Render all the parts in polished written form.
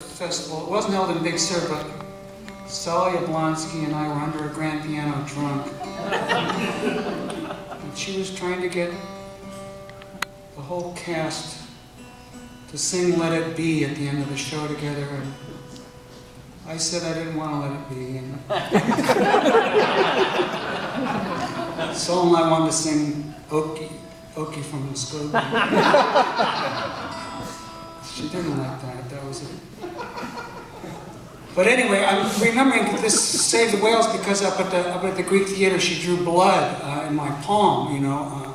festival. It wasn't held in Big Sur, but Sally Yablonsky and I were under a grand piano drunk. And she was trying to get the whole cast to sing Let It Be at the end of the show together. And I said I didn't want to let it be. And Sol and I wanted to sing Okie from Muskogee. She didn't like that. That was it. But anyway, I'm remembering this Save the Whales because up at the Greek Theater she drew blood in my palm, you know,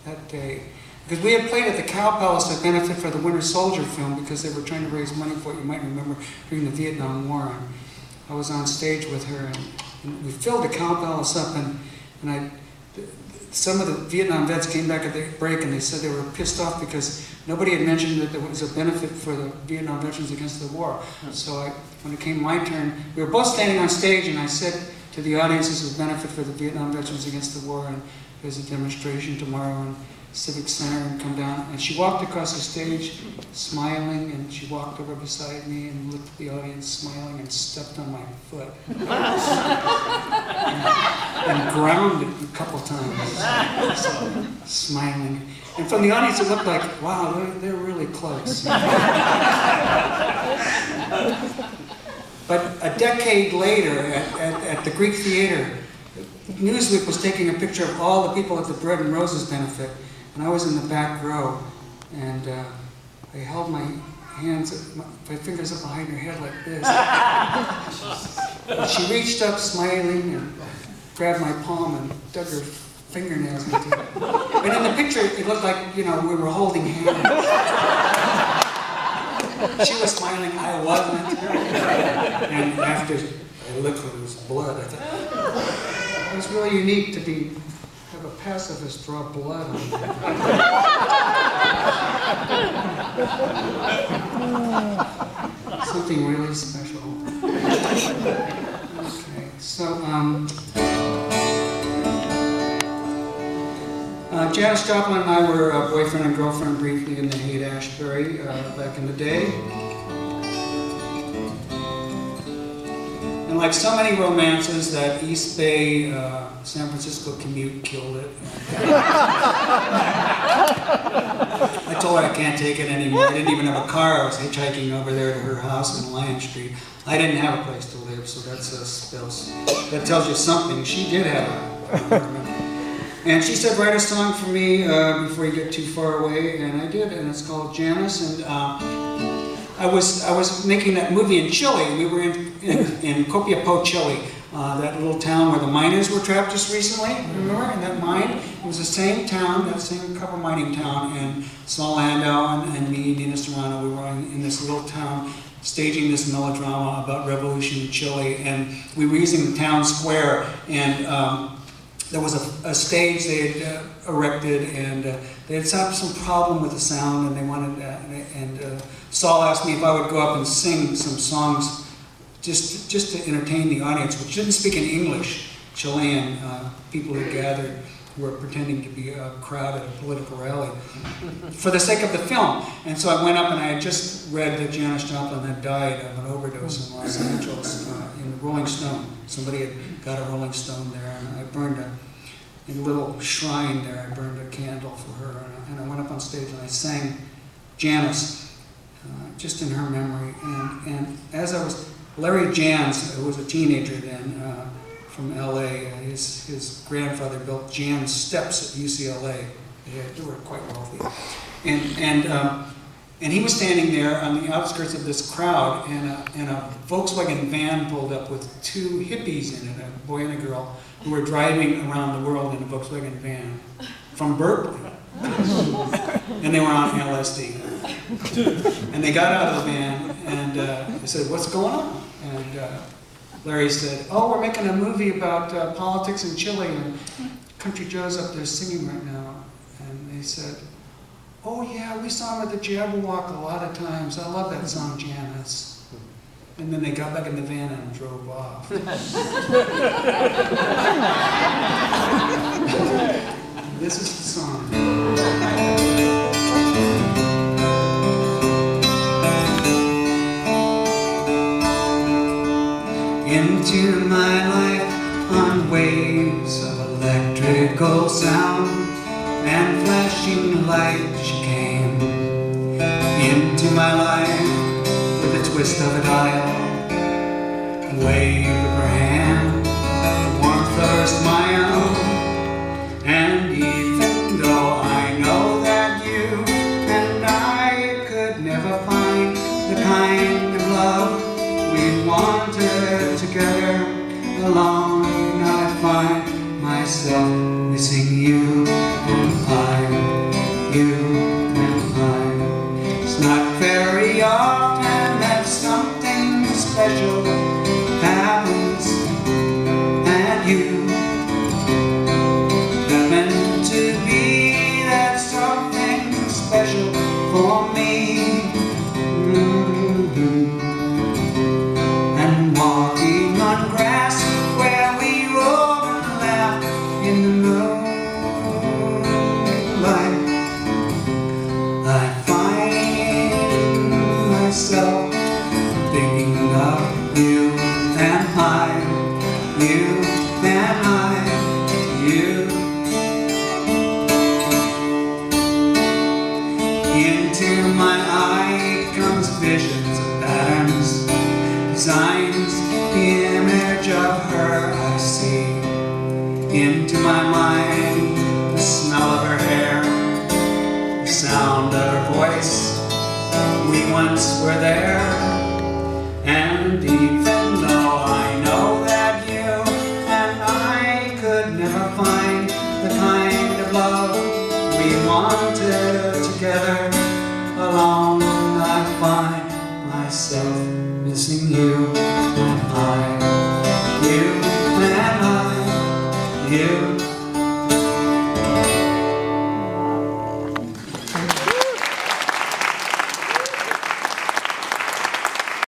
that day. Because we had played at the Cow Palace at benefit for the Winter Soldier film because they were trying to raise money for it, you might remember, during the Vietnam War. And I was on stage with her and we filled the Cow Palace up and some of the Vietnam vets came back at the break and they said they were pissed off because nobody had mentioned that there was a benefit for the Vietnam veterans against the war. So when it came my turn, we were both standing on stage and I said to the audience, this was a benefit for the Vietnam veterans against the war and there's a demonstration tomorrow in Civic Center and come down. And she walked across the stage smiling and she walked over beside me and looked at the audience smiling and stepped on my foot. and grounded a couple times, so, smiling. And from the audience it looked like, wow, they're really close. But a decade later, at the Greek Theater, Newsweek was taking a picture of all the people at the Bread and Roses benefit, and I was in the back row, and I held my hands, my fingers up behind her head like this. And she reached up smiling and grabbed my palm and dug her fingernails into it. And in the picture, it looked like, you know, we were holding hands. She was smiling, I wasn't. And after I looked when it was blood, I thought, it was really unique to have a pacifist draw blood on me. Something really special. Okay, so, Janis Joplin and I were boyfriend and girlfriend briefly in the Haight-Ashbury back in the day. And like so many romances, that East Bay, San Francisco commute killed it. I told her I can't take it anymore. I didn't even have a car. I was hitchhiking over there to her house in Lion Street. I didn't have a place to live, so that tells you something. She did have a And she said, write a song for me before you get too far away, and I did, and it's called Janis. And I was making that movie in Chile. We were in Copiapó, Chile, that little town where the miners were trapped just recently. Remember? In that mine, it was the same town, that same copper mining town. And Saul Landau and me, Dina Serrano, we were in this little town staging this melodrama about revolution in Chile. And we were using the town square, and there was a stage they had erected, and they had some problem with the sound, and they wanted Saul asked me if I would go up and sing some songs just to entertain the audience, which didn't speak in English. Chilean people who gathered were pretending to be a crowd at a political rally for the sake of the film. And so I went up and I had just read that Janis Joplin had died of an overdose in Los Angeles in the Rolling Stone. Somebody had got a Rolling Stone there, and I burned in a little shrine there, I burned a candle for her, and I went up on stage and I sang Janis, just in her memory. And as I was, Larry Jans, who was a teenager then, from LA, his grandfather built Jans Steps at UCLA. They were quite wealthy. And he was standing there on the outskirts of this crowd, and a Volkswagen van pulled up with two hippies in it, a boy and a girl, who were driving around the world in a Volkswagen van from Berkeley. And they were on LSD. And they got out of the van, and they said, what's going on? And Larry said, oh, we're making a movie about politics in Chile, and Country Joe's up there singing right now. And they said, oh yeah, we saw him at the Jabberwock a lot of times. I love that song, Janis. And then they got back in the van and drove off. This is the song. into my life on waves of electrical sound and flashing light. She came into my life with a twist of a dial, a wave of her hand, the warmth of her smile. And even though I know that you and I could never find the kind of love we wanted together, alone I find myself missing you and you and I. It's not very often that something special happens, and you happen to be that something special for me. And walking on grass where we roll and laugh in the moonlight, I find myself thinking of you and you and you. Into my eye comes visions of patterns, designs, the image of her I see. Into my mind, the smell of her hair, the sound of her voice. We once were there, and even though I know that you and I could never find the kind of love we wanted together, alone I find myself missing you.